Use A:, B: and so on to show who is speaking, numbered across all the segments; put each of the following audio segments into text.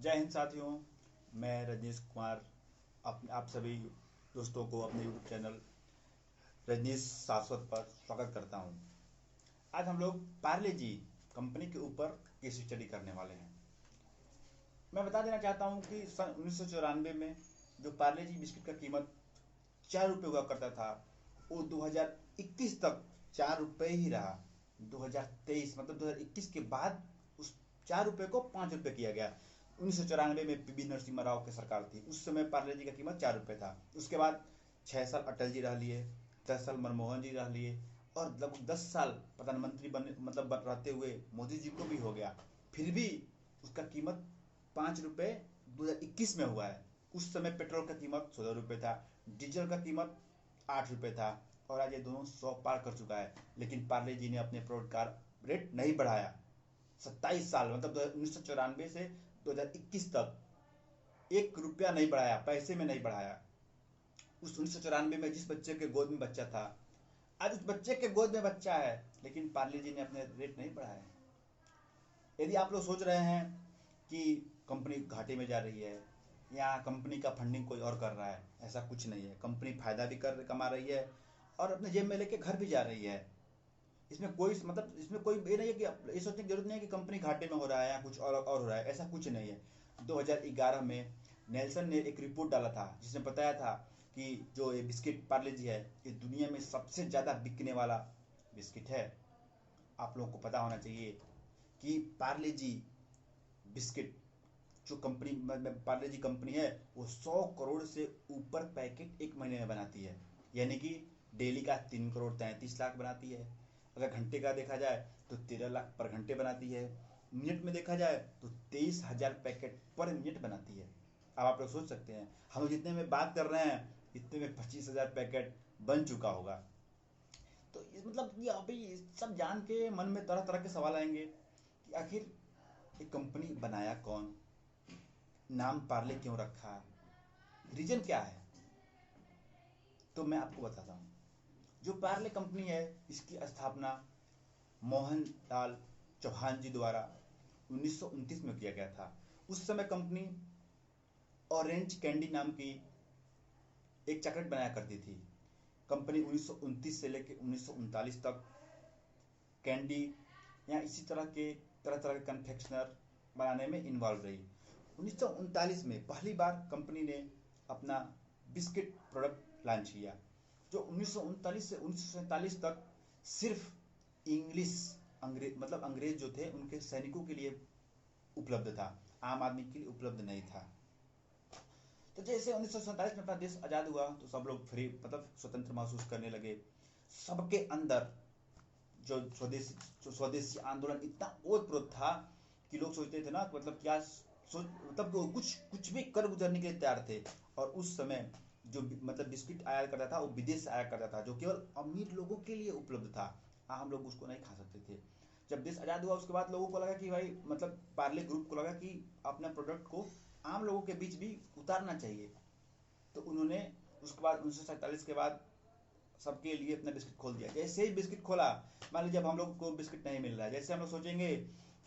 A: जय हिंद साथियों। मैं रजनीश कुमार आप सभी दोस्तों को अपने यूट्यूब चैनल रजनीश शाश्वत पर स्वागत करता हूं। आज हम लोग पार्ले जी कंपनी के ऊपर केस स्टडी करने वाले हैं। मैं बता देना चाहता हूं कि सन 1994 में जो पार्ले जी बिस्किट का कीमत 4 रुपये हुआ करता था, वो 2021 तक 4 रुपये ही रहा। 2023 मतलब 2021 के बाद उस 4 रुपये को 5 रुपये किया गया। 1994 में पीवी नरसिम्हा राव की सरकार थी, उस समय पार्ले जी का कीमत 4 रुपये था। उसके बाद 6 साल अटल जी रह लिए, 10 साल मनमोहन जी रह लिए और लगभग 10 साल प्रधानमंत्री बने रहते हुए मोदी जी को भी हो गया। फिर भी उसका कीमत 5 रुपये 2021 में हुआ है। उस समय पेट्रोल का कीमत 16 रुपये था, डीजल का कीमत 8 रुपये था और आज ये दोनों 100 पार कर चुका है। लेकिन पार्ले जी ने अपने प्रोडक्ट का रेट नहीं बढ़ाया। 27 साल मतलब 1994 से 2021 तक 1 रुपया नहीं बढ़ाया, पैसे में नहीं बढ़ाया। उस 1994 में जिस बच्चे के गोद में बच्चा था, आज उस बच्चे के गोद में बच्चा है, लेकिन पार्ले जी ने अपने रेट नहीं बढ़ाया। यदि आप लोग सोच रहे हैं कि कंपनी घाटे में जा रही है या कंपनी का फंडिंग कोई और कर रहा है, ऐसा कुछ नहीं है। कंपनी फायदा भी कमा रही है और अपने जेब में लेके घर भी जा रही है। इसमें कोई ये नहीं है कि ये सोचने की जरूरत नहीं है कि कंपनी घाटे में हो रहा है या कुछ और हो रहा है, ऐसा कुछ नहीं है। 2011 में नेल्सन ने एक रिपोर्ट डाला था जिसमें बताया था कि जो ये बिस्किट पार्ले जी है, ये दुनिया में सबसे ज़्यादा बिकने वाला बिस्किट है। आप लोगों को पता होना चाहिए कि पार्ले जी बिस्किट जो कंपनी पार्ले जी कंपनी है, वो 100 करोड़ से ऊपर पैकेट एक महीने में बनाती है। यानी कि डेली का 3 करोड़ 33 लाख बनाती है। अगर घंटे का देखा जाए तो 13 लाख पर घंटे बनाती है। मिनट में देखा जाए तो 23,000 पैकेट पर मिनट बनाती है। अब आप लोग सोच सकते हैं, हम लोग जितने में बात कर रहे हैं इतने में 25,000 पैकेट बन चुका होगा। तो मतलब ये अभी सब जान के मन में तरह तरह के सवाल आएंगे कि आखिर ये कंपनी बनाया कौन, नाम पार्ले क्यों रखा, रीजन क्या है। तो मैं आपको बताता हूँ। जो पार्ले कंपनी है, इसकी स्थापना मोहनलाल चौहान जी द्वारा 1929 में किया गया था। उस समय कंपनी ऑरेंज कैंडी नाम की एक चॉकलेट बनाया करती थी। कंपनी 1929 से लेकर 1939 तक कैंडी या इसी तरह के कन्फेक्शनर बनाने में इन्वॉल्व रही। 1939 में पहली बार कंपनी ने अपना बिस्किट प्रोडक्ट लॉन्च किया, जो 1939 से 1947 तक सिर्फ इंग्लिश अंग्रेज जो थे उनके सैनिकों के लिए उपलब्ध था, आम आदमी के लिए उपलब्ध नहीं था। तो जैसे 1947 में अपना देश आज़ाद हुआ तो सब लोग फ्री स्वतंत्र महसूस करने लगे। सबके अंदर जो स्वदेशी आंदोलन इतना ओतप्रोत था कि लोग सोचते थे ना, मतलब क्या सोच मतलब कुछ भी कर गुजरने के लिए तैयार थे। और उस समय जो बिस्किट आया करता था वो विदेश से आया करता था, जो केवल अमीर लोगों के लिए उपलब्ध था, आम लोग उसको नहीं खा सकते थे। जब देश आज़ाद हुआ उसके बाद लोगों को लगा कि भाई पार्ले ग्रुप को लगा कि अपने प्रोडक्ट को आम लोगों के बीच भी उतारना चाहिए। तो उन्होंने उसके बाद 1947 के बाद सबके लिए अपना बिस्किट खोल दिया। जैसे ही बिस्किट खोला, मान लीजिए अब हम लोग को बिस्किट नहीं मिल रहा है, जैसे हम लोग सोचेंगे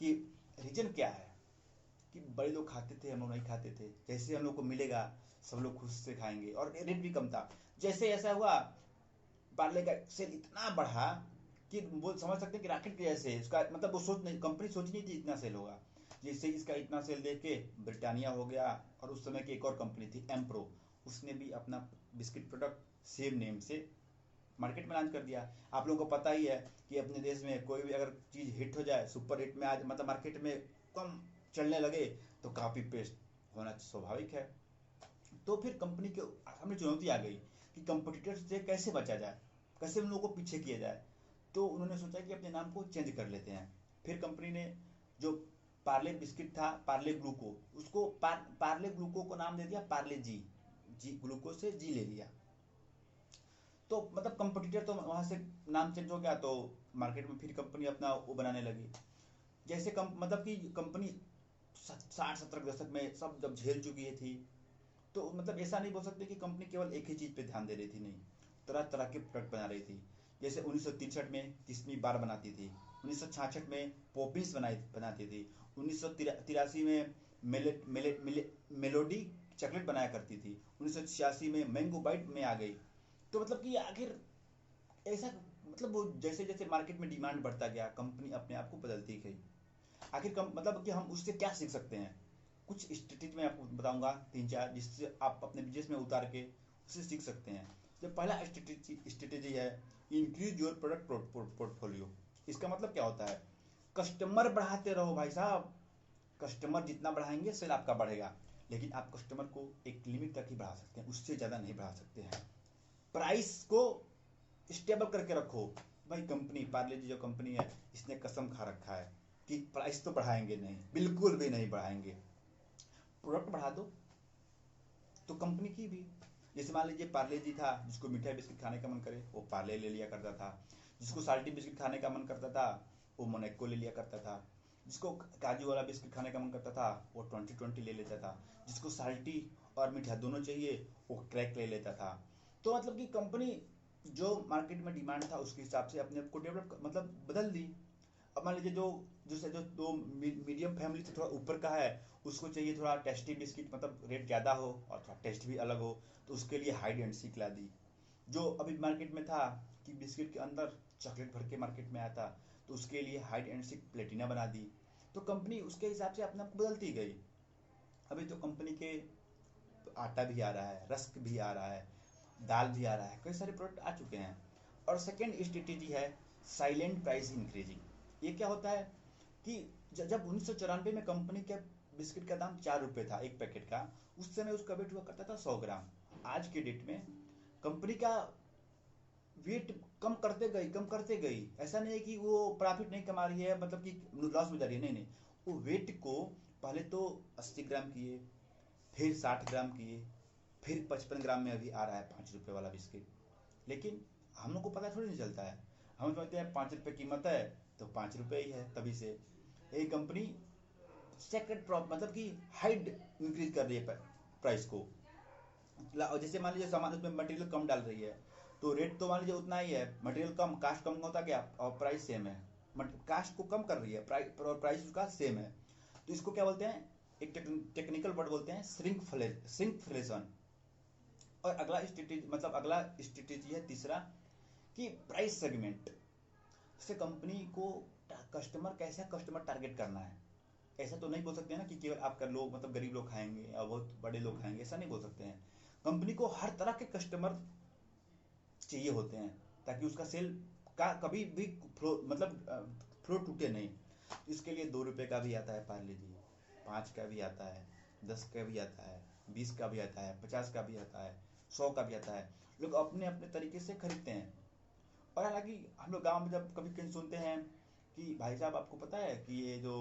A: कि रीजन क्या है, कि बड़े लोग खाते थे हम लोग नहीं खाते थे, जैसे हम लोग को मिलेगा सब लोग खुश से खाएंगे और रेट भी कम था। जैसे ऐसा हुआ पार्ले का सेल इतना बढ़ा कि वो समझ सकते हैं कि रॉकेट के जैसे उसका वो कंपनी सोच नहीं थी इतना सेल होगा। जैसे इसका इतना सेल देख के ब्रिटानिया हो गया और उस समय की एक और कंपनी थी एम्प्रो, उसने भी अपना बिस्किट प्रोडक्ट सेम नेम से मार्केट में लॉन्च कर दिया। आप लोगों को पता ही है कि अपने देश में कोई भी अगर चीज़ हिट हो जाए, सुपर हिट में आज मार्केट में कम चलने लगे तो कॉपी पेस्ट होना स्वाभाविक है। तो फिर कंपनी के सामने चुनौती आ गई कि कंपटीटर्स से कैसे बचा जाए, कैसे उन लोगों को पीछे किया जाए। तो उन्होंने सोचा कि अपने नाम को चेंज कर लेते हैं। फिर कंपनी ने जो पार्ले बिस्किट था, पार्ले ग्लूको, उसको पार्ले ग्लूको को नाम दे दिया पार्ले जी। ग्लूको से जी ले लिया। तो कंपटीटर तो वहां से नाम चेंज हो गया, तो मार्केट में फिर कंपनी अपना वो बनाने लगी। जैसे कि कंपनी 60-70 के दशक में सब जब झेल चुकी थी, तो ऐसा नहीं बोल सकते कि कंपनी केवल एक ही चीज़ पे ध्यान दे रही थी, नहीं, तरह तरह के प्रोडक्ट बना रही थी। जैसे 1963 में किस्मी बार बनाती थी, 1966 में पॉपिंस बनाती थी, 1983 में मेलोडी चॉकलेट बनाया करती थी। 1986 में मैंगो बाइट में आ गई। तो मतलब कि आखिर ऐसा, मतलब वो जैसे जैसे मार्केट में डिमांड बढ़ता गया, कंपनी अपने आप को बदलती गई। आखिर कम मतलब कि हम उससे क्या सीख सकते हैं? कुछ स्ट्रेटेजी मैं आपको बताऊंगा, तीन चार, जिससे आप अपने बिजनेस में उतार के उससे सीख सकते हैं। जो पहला स्ट्रेटेजी है, इंक्रीज योर प्रोडक्ट पोर्टफोलियो। इसका मतलब क्या होता है? कस्टमर बढ़ाते रहो भाई साहब। कस्टमर जितना बढ़ाएंगे सेल आपका बढ़ेगा, लेकिन आप कस्टमर को एक लिमिट तक ही बढ़ा सकते हैं, उससे ज़्यादा नहीं बढ़ा सकते हैं। प्राइस को स्टेबल करके रखो। भाई कंपनी पार्ले जी जो कंपनी है, इसने कसम खा रखा है कि प्राइस तो बढ़ाएंगे नहीं, बिल्कुल भी नहीं बढ़ाएंगे। प्रोडक्ट बढ़ा दो तो कंपनी की भी। जैसे मान लीजिए पार्ले जी था, जिसको मीठा बिस्किट खाने का मन करे वो पार्ले ले लिया करता था, जिसको साल्टी बिस्किट खाने का मन करता था वो मोनेको ले लिया करता था, जिसको काजू वाला बिस्किट खाने का मन करता था वो 2020 ले लेता था, जिसको साल्टी और मीठा दोनों चाहिए वो क्रैक ले लेता था। तो मतलब कि कंपनी जो मार्केट में डिमांड था उसके हिसाब से अपने आप को डेवलप मतलब बदल दी। अब मान लीजिए जो जो दो मीडियम फैमिली से थोड़ा ऊपर का है, उसको चाहिए थोड़ा टेस्टी बिस्किट, मतलब रेट ज़्यादा हो और थोड़ा टेस्ट भी अलग हो, तो उसके लिए हाइड एंड सीक ला दी। जो अभी मार्केट में था कि बिस्किट के अंदर चॉकलेट भर के मार्केट में आया था, तो उसके लिए हाइड एंड सीक प्लेटिना बना दी। तो कंपनी उसके हिसाब से अपने आप को बदलती गई। अभी तो कंपनी के आटा भी आ रहा है, रस्क भी आ रहा है, दाल भी आ रहा है, कई सारे प्रोडक्ट आ चुके हैं। और सेकेंड स्ट्रेटेजी है साइलेंट प्राइस इंक्रीजिंग। ये क्या होता है कि जब 1994 में कंपनी के बिस्किट का दाम 4 रुपये था एक पैकेट का, उस समय उसका वेट हुआ करता था 100 ग्राम। आज के डेट में कंपनी का वेट कम करते गई, कम करते गई। ऐसा नहीं है कि वो प्रॉफिट नहीं कमा रही है, मतलब कि लॉस में जा रही है, नहीं नहीं। वो वेट को पहले तो 80 ग्राम किए, फिर 60 ग्राम किए, फिर 55 ग्राम में अभी आ रहा है 5 रुपये वाला बिस्किट। लेकिन हम लोग को पता थोड़ी नहीं चलता है। हम समझते हैं 5 रुपये कीमत है तो 5 रुपये ही है, तभी से ये कंपनी सेकंड प्रॉप मतलब कि हाइड इंक्रीज कर रही है प्राइस को। जैसे मान लीजिए सामान उसमें मटेरियल कम डाल रही है, तो रेट तो मान लीजिए उतना ही है, मटेरियल कम, कास्ट कम होता गया और प्राइस सेम है। कास्ट को कम कर रही है, प्राइस उसका सेम है। तो इसको क्या बोलते हैं, एक टेक्निकल वर्ड बोलते हैं श्रिंकफ्लेशन। और अगला स्ट्रेटेजी मतलब अगला स्ट्रेटेजी है तीसरा कि प्राइस सेगमेंट। जैसे कंपनी को कस्टमर कैसा कस्टमर टारगेट करना है। ऐसा तो नहीं बोल सकते हैं ना कि केवल आपका लोग मतलब गरीब लोग खाएंगे या बहुत बड़े लोग खाएंगे, ऐसा नहीं बोल सकते हैं। कंपनी को हर तरह के कस्टमर चाहिए होते हैं, ताकि उसका सेल का कभी भी फ्लो मतलब फ्लो टूटे नहीं। इसके लिए 2 रुपये का भी आता है पार्ले जी, 5 का भी आता है, 10 का भी आता है, 20 का भी आता है, 50 का भी आता है, 100 का भी आता है। लोग अपने अपने तरीके से खरीदते हैं। और हालांकि हम लोग गांव में जब कभी कहीं सुनते हैं कि भाई साहब आपको पता है कि ये जो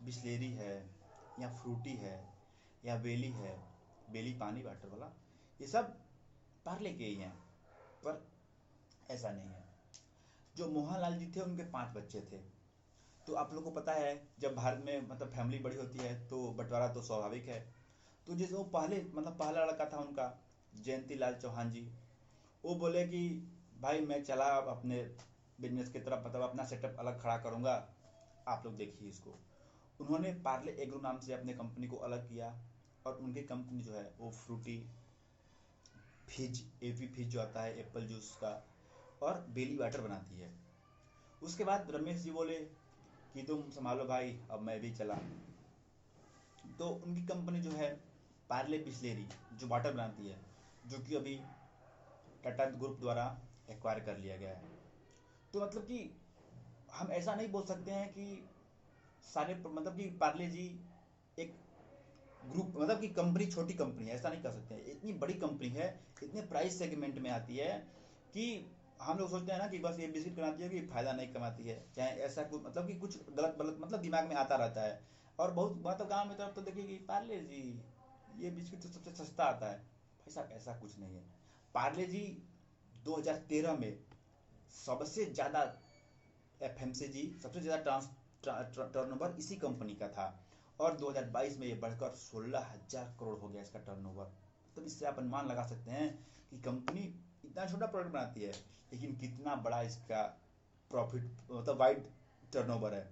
A: बिस्लेरी है या फ्रूटी है या बेली है, बेली पानी वाटर वाला, ये सब पार्ले के ही हैं। पर ऐसा नहीं है। जो मोहनलाल जी थे उनके 5 बच्चे थे। तो आप लोगों को पता है जब भारत में मतलब फैमिली बड़ी होती है तो बंटवारा तो स्वाभाविक है। तो जैसे वो पहले मतलब पहला लड़का था उनका, जयंती लाल चौहान जी, वो बोले कि भाई मैं चला अपने बिजनेस की तरफ, मतलब अपना सेटअप अलग खड़ा करूँगा, आप लोग देखिए इसको। उन्होंने पार्ले एग्रो नाम से अपने कंपनी को अलग किया, और उनकी कंपनी जो है वो फ्रूटी फिज, एपी फिज जो आता है एप्पल जूस का, और बेली वाटर बनाती है। उसके बाद रमेश जी बोले कि तुम संभालो भाई, अब मैं भी चला। तो उनकी कंपनी जो है पार्ले बिस्लेरी जो वाटर बनाती है, जो कि अभी टाटा ग्रुप द्वारा एक्वायर कर लिया गया है। तो मतलब कि हम ऐसा नहीं बोल सकते हैं कि सारे मतलब कि पार्ले जी एक ग्रुप मतलब कि कंपनी छोटी कंपनी है, ऐसा नहीं कर सकते हैं। इतनी बड़ी कंपनी है, इतने प्राइस सेगमेंट में आती है कि हम लोग सोचते हैं ना कि बस ये बिस्किट बनाती है कि फायदा नहीं कमाती है, चाहे ऐसा कुछ मतलब कि कुछ गलत गलत मतलब दिमाग में आता रहता है। और बहुत मतलब गांव में तरफ तो देखिए कि पार्ले जी ये बिस्किट तो सबसे सस्ता आता है। भाई साहब ऐसा कुछ नहीं है। पार्ले जी 2013 में सबसे ज़्यादा एफएमसीजी सबसे ज़्यादा टर्नओवर इसी कंपनी का था, और 2022 में ये बढ़कर 16,000 करोड़ हो गया इसका टर्नओवर। तो इससे आप अनुमान लगा सकते हैं कि कंपनी इतना छोटा प्रोडक्ट बनाती है, लेकिन कितना बड़ा इसका प्रॉफिट मतलब वाइड टर्नओवर है।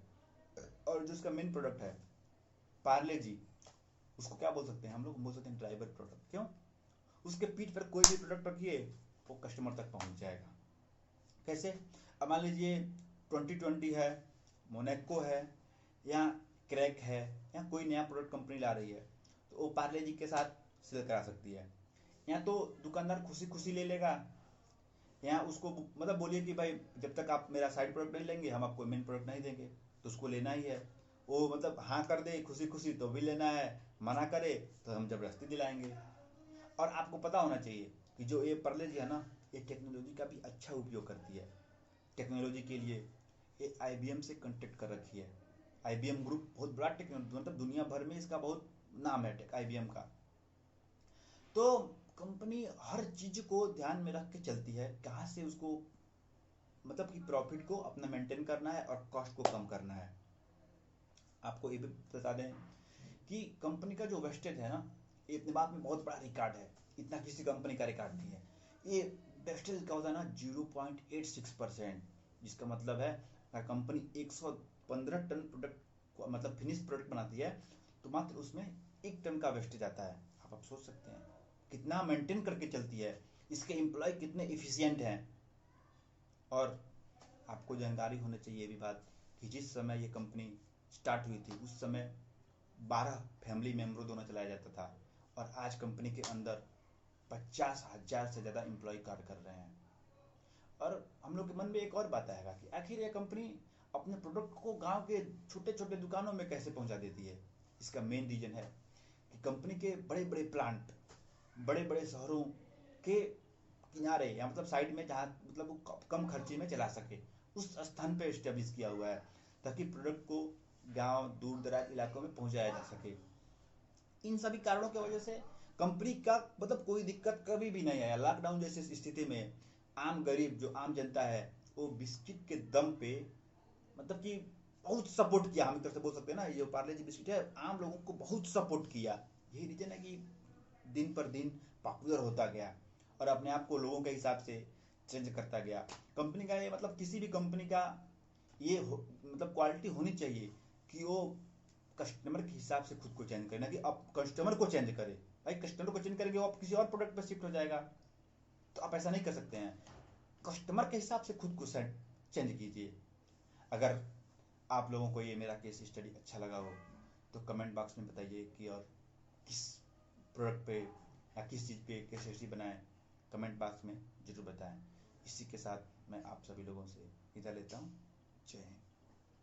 A: और जो इसका मेन प्रोडक्ट है पार्ले जी, उसको क्या बोल सकते हैं हम लोग? बोल सकते हैं ड्राइवर प्रोडक्ट। क्यों? उसके पीठ पर कोई भी प्रोडक्ट रखिए वो कस्टमर तक पहुंच जाएगा। कैसे? अब मान लीजिए 2020 है, मोनेको है, या क्रैक है, या कोई नया प्रोडक्ट कंपनी ला रही है, तो वो पार्ले जी के साथ सेल करा सकती है। या तो दुकानदार खुशी खुशी ले लेगा, या उसको मतलब बोलिए कि भाई जब तक आप मेरा साइड प्रोडक्ट नहीं लेंगे हम आपको मेन प्रोडक्ट नहीं देंगे, तो उसको लेना ही है। वो मतलब हाँ कर दे खुशी खुशी तो भी लेना है, मना करे तो हम जबरदस्ती दिलाएंगे। और आपको पता होना चाहिए कि जो ये पार्ले जी है ना, ये टेक्नोलॉजी का भी अच्छा उपयोग करती है। टेक्नोलॉजी के लिए ये IBM से कॉन्टेक्ट कर रखी है। IBM ग्रुप बहुत बड़ा टेक्नोलॉजी, मतलब दुनिया भर में इसका बहुत नाम है IBM का। तो कंपनी हर चीज को ध्यान में रख के चलती है, कहाँ से उसको मतलब कि प्रॉफिट को अपना मेंटेन करना है और कॉस्ट को कम करना है। आपको ये भी बता दें कि कंपनी का जो वेस्टेज है ना, ये अपने बात में बहुत बड़ा रिकॉर्ड है, इतना किसी कंपनी का रिकॉर्ड नहीं है। ये वेस्टेज का होता है ना 0.86%, जिसका मतलब है अगर कंपनी 115 टन प्रोडक्ट मतलब फिनिश प्रोडक्ट बनाती है तो मात्र उसमें 1 टन का वेस्टेज आता है। आप सोच सकते हैं कितना मेंटेन करके चलती है, इसके एम्प्लॉय कितने इफिशियंट हैं। और आपको जानकारी होनी चाहिए ये भी बात कि जिस समय ये कंपनी स्टार्ट हुई थी उस समय 12 फैमिली मेम्बरों दोनों चलाया जाता था, और आज कंपनी के अंदर 50,000 से ज़्यादा एम्प्लॉय कार्य कर रहे हैं। और हम लोग के मन में एक और बात आएगा कि आखिर ये कंपनी अपने प्रोडक्ट को गांव के छोटे छोटे दुकानों में कैसे पहुंचा देती है? इसका मेन रीजन है कि कंपनी के बड़े बड़े प्लांट बड़े बड़े शहरों के किनारे या मतलब साइड में जहाँ मतलब वो कम खर्चे में चला सके, उस स्थान पे एस्टेब्लिश किया हुआ है ताकि प्रोडक्ट को गांव दूर दराज इलाकों में पहुंचाया जा सके। इन सभी कारणों की वजह से कंपनी का मतलब कोई दिक्कत कभी भी नहीं आया। लॉकडाउन जैसी स्थिति में आम गरीब जो आम जनता है वो बिस्किट के दम पे मतलब कि बहुत सपोर्ट किया, हम एक तरह से बोल सकते हैं ना, ये जो पार्ले जी बिस्किट है आम लोगों को बहुत सपोर्ट किया। यही रीजन है कि दिन पर दिन पॉपुलर होता गया और अपने आप को लोगों के हिसाब से चेंज करता गया। कंपनी का ये मतलब किसी भी कंपनी का ये मतलब क्वालिटी होनी चाहिए कि वो कस्टमर के हिसाब से खुद को चेंज करे, ना कि आप कस्टमर को चेंज करे। भाई कस्टमर को चेंज करेंगे वो आप किसी और प्रोडक्ट पर शिफ्ट हो जाएगा, तो आप ऐसा नहीं कर सकते हैं। कस्टमर के हिसाब से खुद को चेंज कीजिए। अगर आप लोगों को ये मेरा केस स्टडी अच्छा लगा हो तो कमेंट बॉक्स में बताइए कि और किस प्रोडक्ट पे या किस चीज़ पे केस स्टडी बनाएं, कमेंट बॉक्स में ज़रूर बताएं। इसी के साथ मैं आप सभी लोगों से विदा लेता हूँ। जय हिंद।